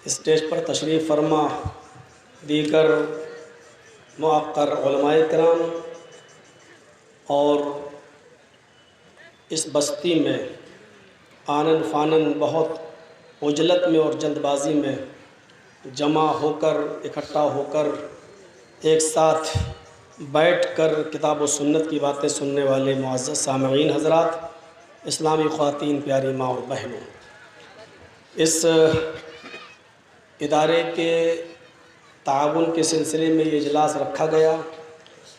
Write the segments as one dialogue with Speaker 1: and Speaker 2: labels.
Speaker 1: Stage پر تشریف فرما دیگر موقر علماء کرام اور اس بستی میں آنن فانن بہت عجلت میں اور جلد بازی میں جمع ہو کر اکٹھا ہو کر ایک ساتھ بیٹھ کر کتاب و سنت کی باتیں سننے والے معزز سامعین حضرات، اسلامی خواتین، پیاری ماں اور بہنوں، اس ادارے کے تعاون کے سلسلے میں یہ اجلاس رکھا گیا۔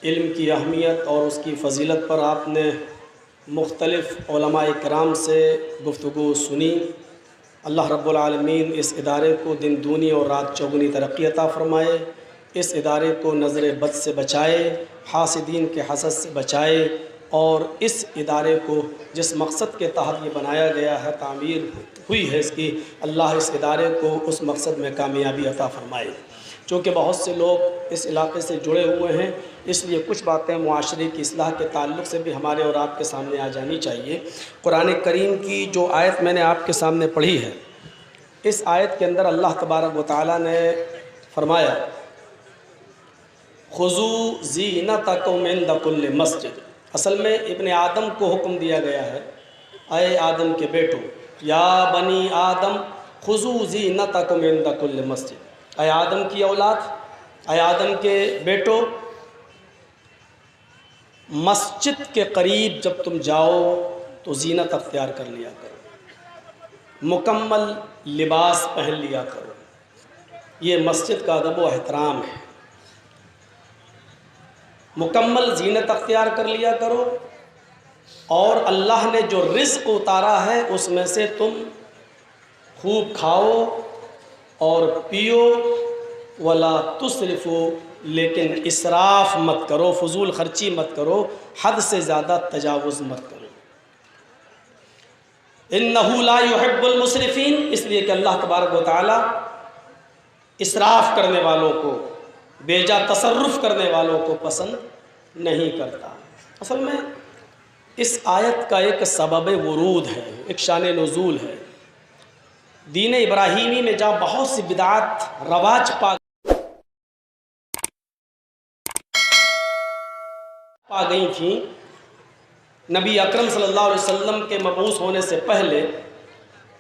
Speaker 1: علم کی اہمیت اور اس کی فضیلت پر آپ نے مختلف علماء کرام سے گفتگو سنی۔ اللہ رب العالمین اس ادارے کو دن دونی اور رات چوگنی ترقی عطا فرمائے، اس ادارے کو نظر بد سے بچائے، حاسدین کے حسد سے بچائے، اور اس ادارے کو جس مقصد کے تحت یہ بنایا گیا ہے، تعمیر ہوئی ہے اس کی، اللہ اس ادارے کو اس مقصد میں کامیابی عطا فرمائے۔ چونکہ بہت سے لوگ اس علاقے سے جڑے ہوئے ہیں، اس لیے کچھ باتیں معاشرے کی اصلاح کے تعلق سے بھی ہمارے اور آپ کے سامنے آ جانی چاہیے۔ قرآن کریم کی جو آیت میں نے آپ کے سامنے پڑھی ہے، اس آیت کے اندر اللہ تبارک و تعالیٰ نے فرمایا خُذُوا زِینَتَکُمْ عِنْدَ کُلِّ مسجد۔ اصل میں ابن آدم کو حکم دیا گیا ہے، اے آدم کے بیٹو، یا بنی آدم خُذُوا زِینَتَکُمْ عِنْدَ کُلِّ مسجد، اے آدم کی اولاد، اے آدم کے بیٹو، مسجد کے قریب جب تم جاؤ تو زینت اختیار کر لیا کرو، مکمل لباس پہن لیا کرو۔ یہ مسجد کا ادب و احترام ہے، مکمل زینت اختیار کر لیا کرو، اور اللہ نے جو رزق اتارا ہے اس میں سے تم خوب کھاؤ اور پیو، ولا تسرفو، لیکن اسراف مت کرو، فضول خرچی مت کرو، حد سے زیادہ تجاوز مت کرو۔ انہ لا یحب المسرفین، اس لیے کہ اللہ تبارک و تعالی اسراف کرنے والوں کو، بیجا تصرف کرنے والوں کو پسند نہیں کرتا۔ اصل میں اس آیت کا ایک سبب ورود ہے، ایک شان نزول ہے۔ دین ابراہیمی میں جہاں بہت سی بدعات رواج پا گئی تھیں، نبی اکرم صلی اللہ علیہ وسلم کے مبعوث ہونے سے پہلے،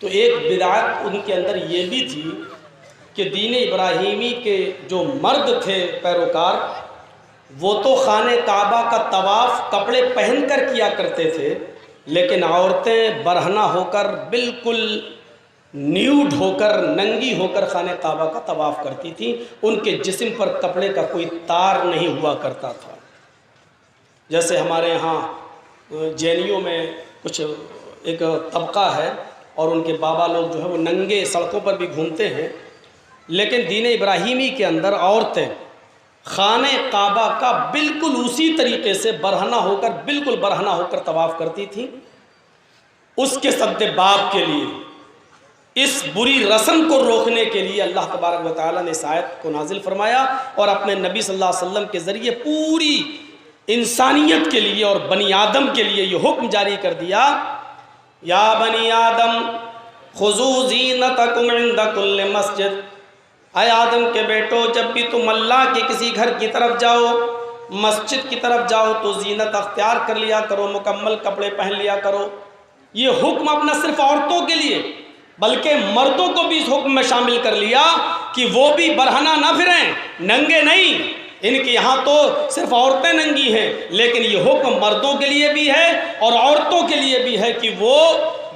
Speaker 1: تو ایک بدعت ان کے اندر یہ بھی تھی کہ دین ابراہیمی کے جو مرد تھے پیروکار، وہ تو خانہ کعبہ کا طواف کپڑے پہن کر کیا کرتے تھے، لیکن عورتیں برہنہ ہو کر، بالکل نیوڈ ہو کر، ننگی ہو کر خانہ کعبہ کا طواف کرتی تھیں۔ ان کے جسم پر کپڑے کا کوئی تار نہیں ہوا کرتا تھا۔ جیسے ہمارے ہاں جینیوں میں کچھ ایک طبقہ ہے، اور ان کے بابا لوگ جو ہے وہ ننگے سڑکوں پر بھی گھومتے ہیں، لیکن دین ابراہیمی کے اندر عورتیں خانہ کعبہ کا بالکل اسی طریقے سے برہنہ ہو کر، بالکل برہنہ ہو کر طواف کرتی تھیں۔ اس کے سد باب کے لیے، اس بری رسم کو روکنے کے لیے اللہ تبارک و تعالیٰ نے اس آیت کو نازل فرمایا، اور اپنے نبی صلی اللہ علیہ وسلم کے ذریعے پوری انسانیت کے لیے اور بنی آدم کے لیے یہ حکم جاری کر دیا، یا بنی آدم خذوا زینتکم عند کل مسجد، اے آدم کے بیٹو، جب بھی تم اللہ کے کسی گھر کی طرف جاؤ، مسجد کی طرف جاؤ، تو زینت اختیار کر لیا کرو، مکمل کپڑے پہن لیا کرو۔ یہ حکم اب نہ صرف عورتوں کے لیے بلکہ مردوں کو بھی اس حکم میں شامل کر لیا کہ وہ بھی برہنہ نہ پھریں، ننگے نہیں۔ ان کے یہاں تو صرف عورتیں ننگی ہیں، لیکن یہ حکم مردوں کے لیے بھی ہے اور عورتوں کے لیے بھی ہے کہ وہ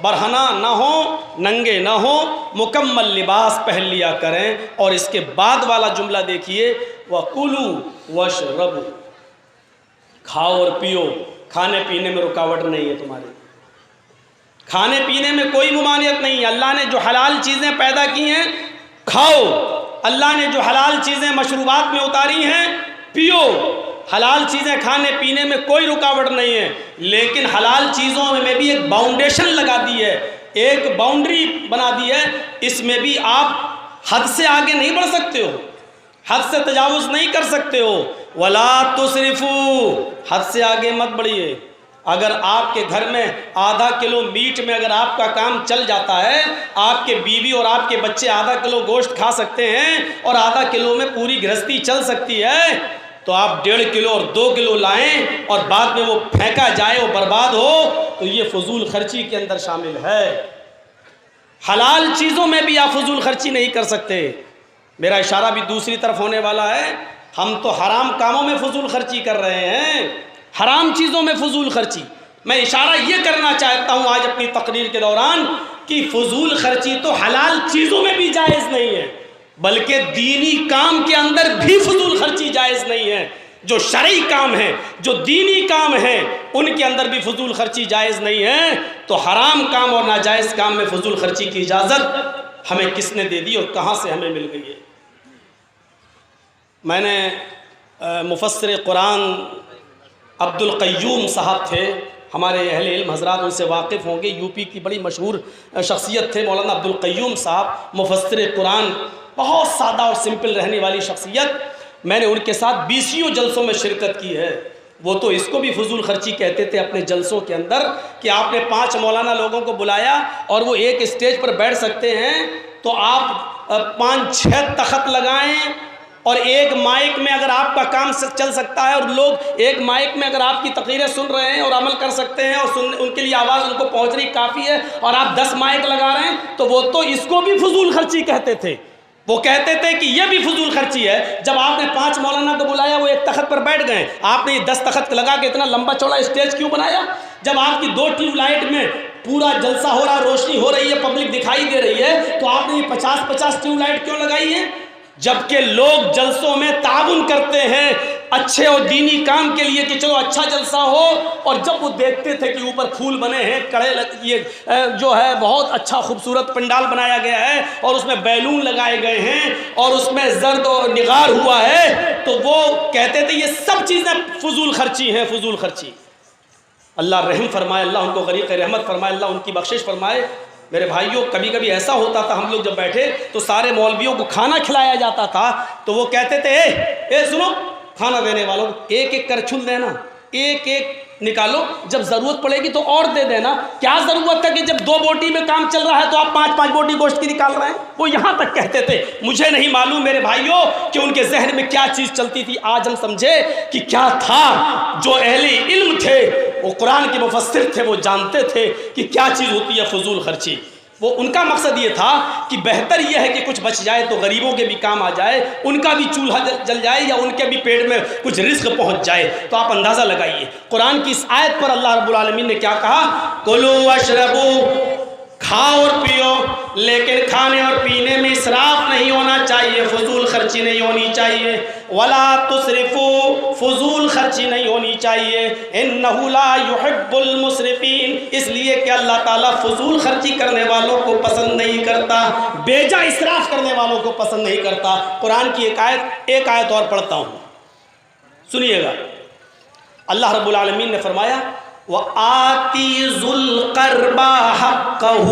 Speaker 1: برہنہ نہ ہوں، ننگے نہ ہوں، مکمل لباس پہن لیا کریں۔ اور اس کے بعد والا جملہ دیکھیے، وَكُلُوا وَاشْرَبُوا، کھاؤ اور پیو، کھانے پینے میں رکاوٹ نہیں ہے تمہاری، کھانے پینے میں کوئی ممانعت نہیں ہے۔ اللہ نے جو حلال چیزیں پیدا کی ہیں کھاؤ، اللہ نے جو حلال چیزیں مشروبات میں اتاری ہیں پیو، حلال چیزیں کھانے پینے میں کوئی رکاوٹ نہیں ہے، لیکن حلال چیزوں میں بھی ایک باؤنڈیشن لگا دی ہے، ایک باؤنڈری بنا دی ہے، اس میں بھی آپ حد سے آگے نہیں بڑھ سکتے ہو، حد سے تجاوز نہیں کر سکتے ہو۔ وَلَا تُسْرِفُوا، حد سے آگے مت بڑھیے، اگر آپ کے گھر میں آدھا کلو میٹ میں اگر آپ کا کام چل جاتا ہے، آپ کے بیوی اور آپ کے بچے آدھا کلو گوشت کھا سکتے ہیں اور آدھا کلو میں پوری گرہستی چل سکتی ہے، تو آپ 1.5 کلو اور 2 کلو لائیں اور بعد میں وہ پھینکا جائے، وہ برباد ہو، تو یہ فضول خرچی کے اندر شامل ہے۔ حلال چیزوں میں بھی آپ فضول خرچی نہیں کر سکتے۔ میرا اشارہ بھی دوسری طرف ہونے والا ہے، ہم تو حرام کاموں میں فضول خرچی کر رہے ہیں، حرام چیزوں میں فضول خرچی۔ میں اشارہ یہ کرنا چاہتا ہوں آج اپنی تقریر کے دوران کہ فضول خرچی تو حلال چیزوں میں بھی جائز نہیں ہے، بلکہ دینی کام کے اندر بھی فضول خرچی جائز نہیں ہے۔ جو شرعی کام ہیں، جو دینی کام ہیں، ان کے اندر بھی فضول خرچی جائز نہیں ہے، تو حرام کام اور ناجائز کام میں فضول خرچی کی اجازت ہمیں کس نے دے دی اور کہاں سے ہمیں مل گئی ہے؟ میں نے مفسر قرآن عبد القیوم صاحب تھے، ہمارے اہل علم حضرات ان سے واقف ہوں گے، یو پی کی بڑی مشہور شخصیت تھے مولانا عبد القیوم صاحب، مفسر قرآن، بہت سادہ اور سمپل رہنے والی شخصیت۔ میں نے ان کے ساتھ 20 جلسوں میں شرکت کی ہے۔ وہ تو اس کو بھی فضول خرچی کہتے تھے اپنے جلسوں کے اندر کہ آپ نے 5 مولانا لوگوں کو بلایا اور وہ ایک اسٹیج پر بیٹھ سکتے ہیں، تو آپ 5-6 تخت لگائیں اور ایک مائک میں اگر آپ کا کام چل سکتا ہے اور لوگ ایک مائک میں اگر آپ کی تقریریں سن رہے ہیں اور عمل کر سکتے ہیں اور ان کے لیے آواز ان کو پہنچ رہی کافی ہے، اور آپ 10 مائک لگا رہے ہیں، تو وہ تو اس کو بھی فضول خرچی کہتے تھے۔ وہ کہتے تھے کہ یہ بھی فضول خرچی ہے۔ جب آپ نے 5 مولانا کو بلایا، وہ ایک تخت پر بیٹھ گئے، آپ نے یہ 10 تخت لگا کے اتنا لمبا چوڑا اسٹیج کیوں بنایا؟ جب آپ کی 2 ٹیوب لائٹ میں پورا جلسہ ہو رہا، روشنی ہو رہی ہے، پبلک دکھائی دے رہی ہے، تو آپ نے یہ 50 ٹیوب لائٹ کیوں لگائی ہے؟ جبکہ لوگ جلسوں میں تعاون کرتے ہیں اچھے اور دینی کام کے لیے کہ چلو اچھا جلسہ ہو، اور جب وہ دیکھتے تھے کہ اوپر پھول بنے ہیں، کڑے یہ جو ہے بہت اچھا خوبصورت پنڈال بنایا گیا ہے اور اس میں بیلون لگائے گئے ہیں اور اس میں زرد و نگار ہوا ہے، تو وہ کہتے تھے یہ سب چیزیں فضول خرچی ہیں، فضول خرچی۔ اللہ رحم فرمائے، اللہ ان کو غریق رحمت فرمائے، اللہ ان کی بخشش فرمائے۔ میرے بھائیوں، کبھی کبھی ایسا ہوتا تھا، ہم لوگ جب بیٹھے تو سارے مولویوں کو کھانا کھلایا جاتا تھا، تو وہ کہتے تھے اے سنو، کھانا دینے والوں ایک ایک کرچھل دینا، ایک ایک نکالو، جب ضرورت پڑے گی تو اور دے دینا۔ کیا ضرورت تھا کہ جب 2 بوٹی میں کام چل رہا ہے تو آپ 5 بوٹی گوشت کی نکال رہے ہیں؟ وہ یہاں تک کہتے تھے۔ مجھے نہیں معلوم میرے بھائیوں کہ ان کے ذہن میں کیا چیز چلتی تھی۔ آج ہم سمجھے کہ کیا تھا۔ جو اہل علم تھے، وہ قرآن کے مفسر تھے، وہ جانتے تھے کہ کیا چیز ہوتی ہے فضول خرچی۔ وہ ان کا مقصد یہ تھا کہ بہتر یہ ہے کہ کچھ بچ جائے تو غریبوں کے بھی کام آ جائے، ان کا بھی چولہا جل جائے یا ان کے بھی پیٹ میں کچھ رزق پہنچ جائے۔ تو آپ اندازہ لگائیے قرآن کی اس آیت پر اللہ رب العالمین نے کیا کہا؟ کلوا واشربوا، کھاؤ اور پیو، لیکن کھانے اور پینے میں اسراف نہیں ہونا چاہیے، فضول خرچی نہیں ہونی چاہیے۔ ولا تسرفوا، فضول خرچی نہیں ہونی چاہیے۔ انہ لا يحب المسرفین، اس لیے کہ اللہ تعالیٰ فضول خرچی کرنے والوں کو پسند نہیں کرتا، بیجا اسراف کرنے والوں کو پسند نہیں کرتا۔ قرآن کی ایک آیت اور پڑھتا ہوں، سنیے گا۔ اللہ رب العالمین نے فرمایا وَآتِي ذُو الْقَرْبَى حَقَّهُ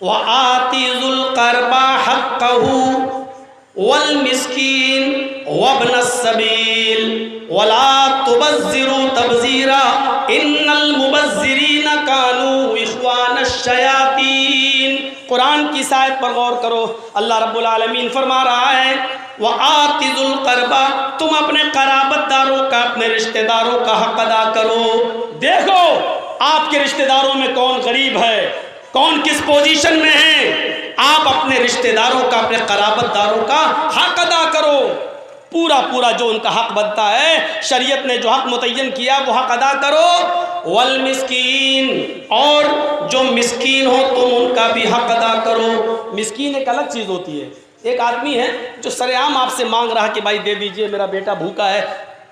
Speaker 1: وَآتِي ذُو الْقَرْبَى حَقَّهُ وَالْمِسْكِينَ وَابْنَ السَّبِيلِ وَلَا تُبَذِّرُوا تَبْذِيرًا إِنَّ الْمُبَذِّرِينَ كَانُوا إِخْوَانَ الشَّيَاطِينِ۔ قرآن کی اس آیت پر غور کرو، اللہ رب العالمین فرما رہا ہے وَآتِ ذُو الْقَرْبَى، تم اپنے قرابت داروں کا، اپنے رشتہ داروں کا حق ادا کرو۔ دیکھو آپ کے رشتہ داروں میں کون غریب ہے، کون کس پوزیشن میں ہے، آپ اپنے رشتہ داروں کا، اپنے قرابت داروں کا حق ادا کرو، پورا جو ان کا حق بنتا ہے، شریعت نے جو حق متعین کیا وہ حق ادا کرو۔ والمسکین، اور جو مسکین ہو تم ان کا بھی حق ادا کرو۔ مسکین ایک الگ چیز ہوتی ہے، ایک آدمی ہے جو سر عام آپ سے مانگ رہا کہ بھائی دے دیجئے، میرا بیٹا بھوکا ہے،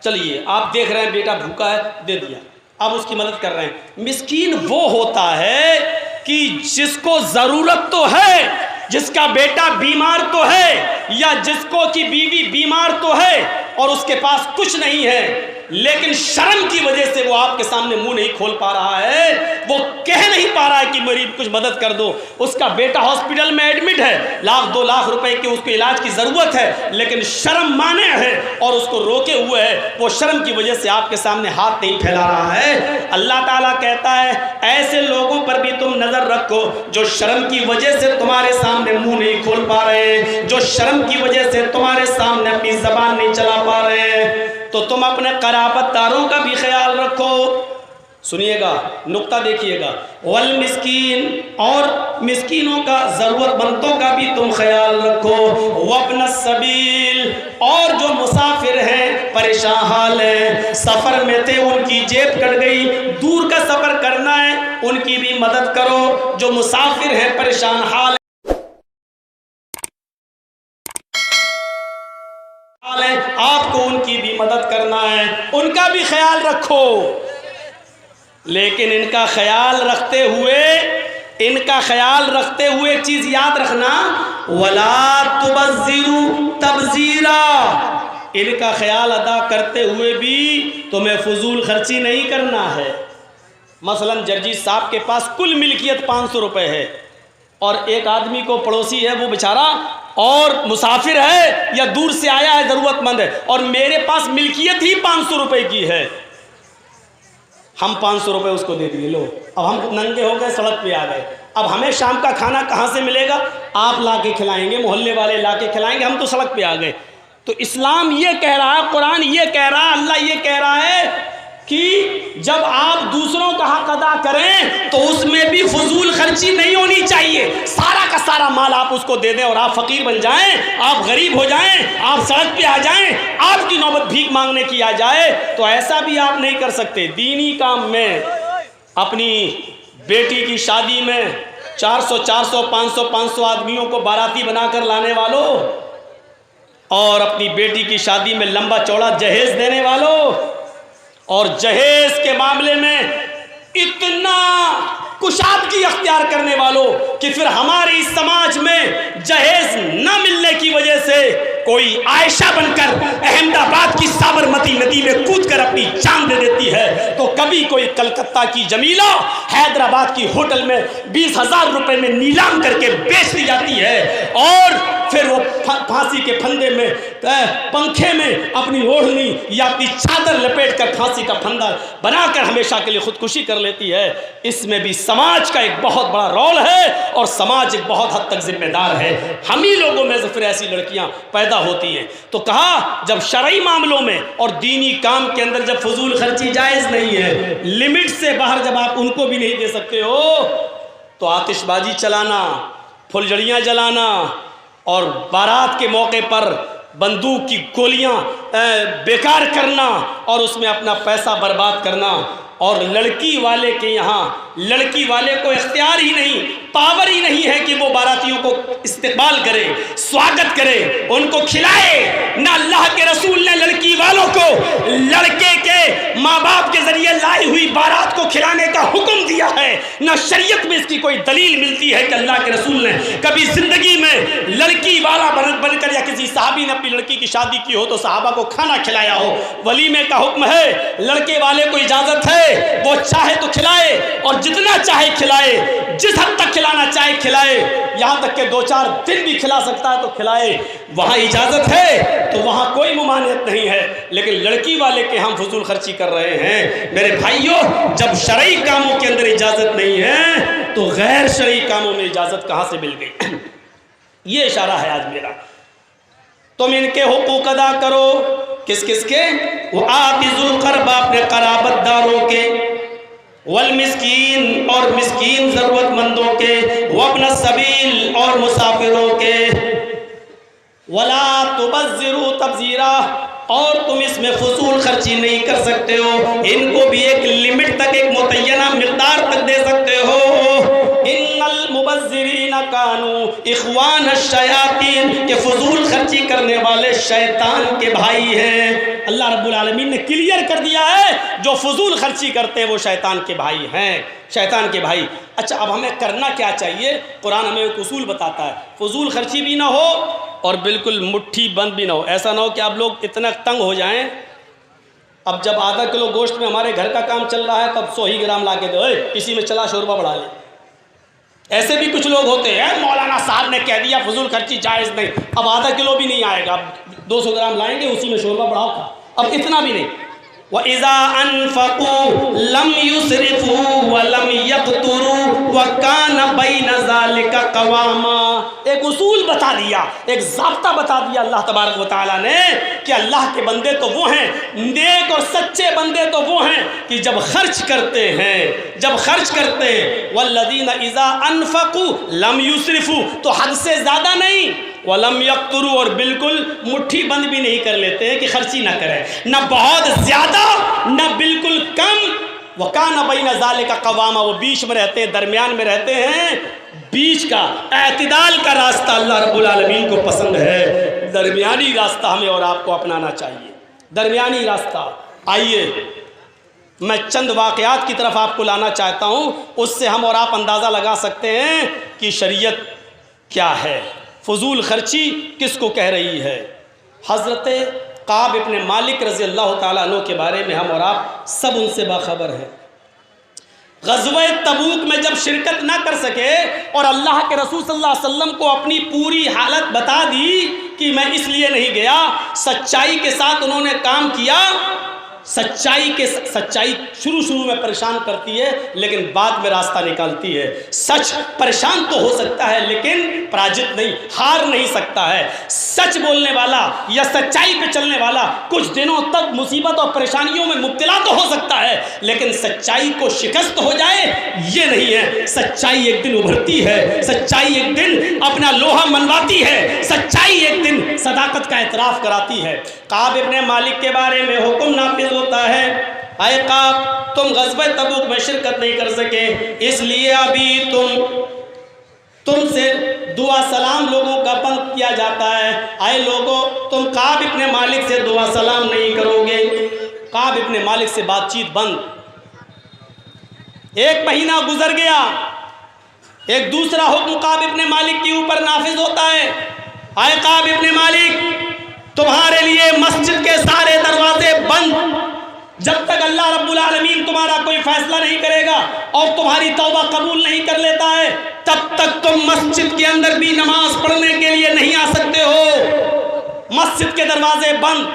Speaker 1: چلیے آپ دیکھ رہے ہیں بیٹا بھوکا ہے، دے دیا، آپ اس کی مدد کر رہے ہیں۔ مسکین وہ ہوتا ہے کہ جس کو ضرورت تو ہے، جس کا بیٹا بیمار تو ہے، یا جس کو کی بیوی بیمار تو ہے اور اس کے پاس کچھ نہیں ہے، لیکن شرم کی وجہ سے وہ آپ کے سامنے منہ نہیں کھول پا رہا ہے، وہ کہہ نہیں پا رہا ہے کہ میری کچھ مدد کر دو۔ اس کا بیٹا ہاسپٹل میں ایڈمٹ ہے، 1,00,000 2,00,000 روپے کے اس کو علاج کی ضرورت ہے، لیکن شرم مانع ہے اور اس کو روکے ہوئے ہے، وہ شرم کی وجہ سے آپ کے سامنے ہاتھ نہیں پھیلا رہا ہے۔ اللہ تعالیٰ کہتا ہے ایسے لوگوں پر بھی تم نظر رکھو جو شرم کی وجہ سے تمہارے سامنے منہ نہیں کھول پا رہے، جو شرم کی وجہ سے تمہارے سامنے اپنی زبان نہیں چلا پا رہے ہیں۔ تو تم اپنے قرابت داروں کا بھی خیال رکھو۔ سنیے گا، نقطہ دیکھیے گا، والمسکین، اور مسکینوں کا، ضرورت مندوں کا بھی تم خیال رکھو، وابن السبیل، اور جو مسافر ہیں، پریشان حال ہیں، سفر میں تھے، ان کی جیب کٹ گئی، دور کا سفر کرنا ہے، ان کی بھی مدد کرو۔ جو مسافر ہیں، پریشان حال ہیں، آپ کو ان کی بھی مدد کرنا ہے، ان کا بھی خیال رکھو۔ لیکن ان کا خیال رکھتے ہوئے ایک چیز یاد رکھنا، وَلَا تُبَذِّرُوا تَبْذِيرًا، ان کا خیال ادا کرتے ہوئے بھی تمہیں فضول خرچی نہیں کرنا ہے۔ مثلا جرجی صاحب کے پاس کل ملکیت 500 روپے ہے، اور ایک آدمی کو پڑوسی ہے، وہ بیچارہ اور مسافر ہے یا دور سے آیا ہے، ضرورت مند ہے، اور میرے پاس ملکیت ہی 500 روپے کی ہے، ہم 500 روپے اس کو دے دیے، لو اب ہم ننگے ہو گئے، سڑک پہ آ گئے، اب ہمیں شام کا کھانا کہاں سے ملے گا؟ آپ لا کے کھلائیں گے، محلے والے لا کے کھلائیں گے، ہم تو سڑک پہ آ گئے۔ تو اسلام یہ کہہ رہا ہے، قرآن یہ کہہ رہا ہے، اللہ یہ کہہ رہا ہے کہ جب آپ دوسروں کا حق ادا کریں تو اس میں بھی فضول خرچی نہیں ہونی چاہیے۔ سارا کا سارا مال آپ اس کو دے دیں اور آپ فقیر بن جائیں، آپ غریب ہو جائیں، آپ سڑک پہ آ جائیں، آپ کی نوبت بھیک مانگنے کی آ جائے، تو ایسا بھی آپ نہیں کر سکتے۔ دینی کام میں، اپنی بیٹی کی شادی میں 400 500 آدمیوں کو باراتی بنا کر لانے والوں، اور اپنی بیٹی کی شادی میں لمبا چوڑا جہیز دینے والوں، اور جہیز کے معاملے میں اتنا کشادگی اختیار کرنے والوں کہ پھر ہماری سماج میں جہیز نہ ملنے کی وجہ سے کوئی عائشہ بن کر احمد آباد کی سابرمتی ندی میں کود کر اپنی جان دے دیتی ہے، تو کبھی کوئی کلکتہ کی جمیلہ حیدرآباد کی ہوٹل میں 20,000 روپے میں نیلام کر کے بیچ دی جاتی ہے، اور پھر وہ پھانسی کے پھندے میں، پنکھے میں اپنی اوڑھنی یا اپنی چادر لپیٹ کر پھانسی کا پھندا بنا کر ہمیشہ کے لیے خودکشی کر لیتی ہے۔ اس میں بھی سماج کا ایک بہت بڑا رول ہے، اور سماج ایک بہت حد تک ذمہ دار ہے۔ ہم ہی لوگوں میں سے پھر ایسی لڑکیاں پیدا ہوتی ہیں۔ تو کہا جب شرعی معاملوں میں اور دینی کام کے اندر جب فضول خرچی جائز نہیں ہے، لمٹ سے باہر جب آپ ان کو بھی نہیں دے سکتے ہو، تو آتش بازی چلانا، پھلجھڑیاں جلانا، اور بارات کے موقع پر بندوق کی گولیاں بیکار کرنا اور اس میں اپنا پیسہ برباد کرنا، اور لڑکی والے کے یہاں لڑکی والے کو اختیار ہی نہیں، پاور ہی نہیں ہے کہ وہ باراتیوں کو استقبال کرے، سواگت کرے، ان کو کھلائے۔ نہ اللہ کے رسول نے لڑکی والوں کو لڑکے کے ماں باپ کے ذریعے لائی ہوئی بارات کو کھلانے کا حکم دیا ہے، نہ شریعت میں اس کی کوئی دلیل ملتی ہے کہ اللہ کے رسول نے کبھی زندگی میں لڑکی والا بن کر یا کسی صحابی نے اپنی لڑکی کی شادی کی ہو تو صحابہ کو کھانا کھلایا ہو۔ ولیمے کا حکم ہے، لڑکے والے کو اجازت ہے، وہ چاہے تو کھلائے اور جتنا چاہے کھلائے، جس حد تک کھلانا چاہے کھلائے، یہاں تک کہ 2-4 دن بھی کھلا سکتا ہے تو کھلائے، وہاں اجازت ہے تو وہاں کوئی ممانعت نہیں ہے۔ لیکن لڑکی والے کے ہم فضول خرچی کر رہے ہیں۔ میرے بھائیوں، جب شرعی کاموں کے اندر اجازت نہیں ہے تو غیر شرعی کاموں میں اجازت کہاں سے مل گئی؟ یہ اشارہ ہے آج میرا۔ تم ان کے حقوق ادا کرو، کس کس کے؟ وَآتِ ذُو الْقُرْبَىٰ، اپنے قرابت داروں کے، والمسکین، اور مسکین ضرورت مندوں کے، وابن السبیل، اور مسافروں کے، وَلَا تُبَذِّرُوا تَبْذِيرًا، اور تم اس میں فضول خرچی نہیں کر سکتے ہو، ان کو بھی ایک لمٹ تک، ایک متعینہ مقدار تک دے سکتے ہو۔ ان المبذرین کانوا اخوان الشیاطین، کہ فضول خرچی کرنے والے شیطان کے بھائی ہیں۔ اللہ رب العالمین نے کلیئر کر دیا ہے، جو فضول خرچی کرتے ہیں وہ شیطان کے بھائی ہیں، شیطان کے بھائی۔ اچھا، اب ہمیں کرنا کیا چاہیے؟ قرآن ہمیں ایک اصول بتاتا ہے، فضول خرچی بھی نہ ہو اور بالکل مٹھی بند بھی نہ ہو۔ ایسا نہ ہو کہ آپ لوگ اتنا تنگ ہو جائیں اب جب آدھا کلو گوشت میں ہمارے گھر کا کام چل رہا ہے تب 100 ہی گرام لا کے دو، اسی میں چلا شوربہ بڑھا لے۔ ایسے بھی کچھ لوگ ہوتے ہیں، مولانا صاحب نے کہہ دیا فضول خرچی جائز نہیں، اب آدھا کلو بھی نہیں آئے گا، اب 200 گرام لائیں گے اسی میں شوربہ بڑھاؤ کھا، اب اتنا بھی نہیں۔ وَإِذَا أَنفَقُوا لَمْ يُسْرِفُوا وَلَمْ يَقْتُرُوا وَكَانَ بَيْنَ ذَلِكَ قَوَامًا۔ ایک اصول بتا دیا، ایک ضابطہ بتا دیا اللہ تبارک و تعالیٰ نے کہ اللہ کے بندے تو وہ ہیں، نیک اور سچے بندے تو وہ ہیں کہ جب خرچ کرتے ہیں، وَالَّذِينَ إِذَا أَنفَقُوا لَمْ يُسْرِفُوا، تو حد سے زیادہ نہیں، وَلَمْ يَقْتُرُوا، اور بالکل مٹھی بند بھی نہیں کر لیتے ہیں کہ خرچی نہ کریں، نہ بہت زیادہ نہ بالکل کم۔ وَكَانَ بَيْنَ ذَلِكَ قَوَامًا، وہ بیچ میں رہتے ہیں، درمیان میں رہتے ہیں۔ بیچ کا اعتدال کا راستہ اللہ رب العالمین کو پسند ہے، درمیانی راستہ ہمیں اور آپ کو اپنانا چاہیے، درمیانی راستہ۔ آئیے میں چند واقعات کی طرف آپ کو لانا چاہتا ہوں، اس سے ہم اور آپ اندازہ لگا سکتے ہیں کہ شریعت کیا ہے، فضول خرچی کس کو کہہ رہی ہے۔ حضرت کعب ابن مالک رضی اللہ تعالیٰ عنہ کے بارے میں ہم اور آپ سب ان سے باخبر ہیں۔ غزوہ تبوک میں جب شرکت نہ کر سکے اور اللہ کے رسول صلی اللہ علیہ وسلم کو اپنی پوری حالت بتا دی کہ میں اس لیے نہیں گیا، سچائی کے ساتھ انہوں نے کام کیا۔ سچائی شروع میں پریشان کرتی ہے لیکن بعد میں راستہ نکالتی ہے۔ سچ پریشان تو ہو سکتا ہے لیکن پراجت نہیں، ہار نہیں سکتا ہے۔ سچ بولنے والا یا سچائی پہ چلنے والا کچھ دنوں تک مصیبت اور پریشانیوں میں مبتلا تو ہو سکتا ہے لیکن سچائی کو شکست ہو جائے یہ نہیں ہے۔ سچائی ایک دن ابھرتی ہے، سچائی ایک دن اپنا لوہا منواتی ہے، سچائی ایک دن صداقت کا اعتراف کراتی ہے۔ کعب ابن مالک کے بارے میں حکم نافذ ہوتا ہے، اے کعب تم غزوہ تبوک میں شرکت نہیں کر سکے اس لیے ابھی تم سے دعا سلام لوگوں کا بند کیا جاتا ہے۔ اے لوگوں تم کعب ابن مالک سے دعا سلام نہیں کرو گے۔ کعب ابن مالک سے بات چیت بند۔ 1 مہینہ گزر گیا، ایک دوسرا حکم کعب ابن مالک کے اوپر نافذ ہوتا ہے، اے کعب ابن مالک تمہارے لیے مسجد کے سارے دروازے بند، جب تک اللہ رب العالمین تمہارا کوئی فیصلہ نہیں کرے گا اور تمہاری توبہ قبول نہیں کر لیتا ہے تب تک تم مسجد کے اندر بھی نماز پڑھنے کے لیے نہیں آ سکتے ہو۔ مسجد کے دروازے بند۔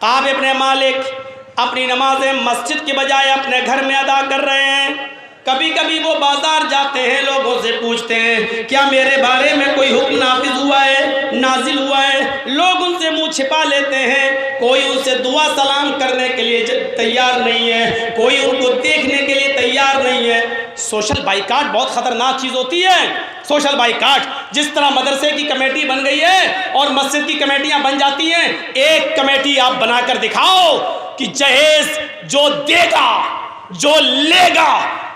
Speaker 1: کعب ابن مالک اپنی نمازیں مسجد کے بجائے اپنے گھر میں ادا کر رہے ہیں۔ کبھی کبھی وہ بازار جاتے ہیں، لوگوں سے پوچھتے ہیں کیا میرے بارے میں کوئی حکم نافذ ہوا ہے، نازل ہوا ہے؟ لوگ ان سے منہ چھپا لیتے ہیں، کوئی ان سے دعا سلام کرنے کے لیے تیار نہیں ہے، کوئی ان کو دیکھنے کے لیے تیار نہیں ہے۔ سوشل بائیکاٹ بہت خطرناک چیز ہوتی ہے۔ سوشل بائیکاٹ، جس طرح مدرسے کی کمیٹی بن گئی ہے اور مسجد کی کمیٹیاں بن جاتی ہیں، ایک کمیٹی آپ بنا کر دکھاؤ کہ جہیز جو دے گا جو لے گا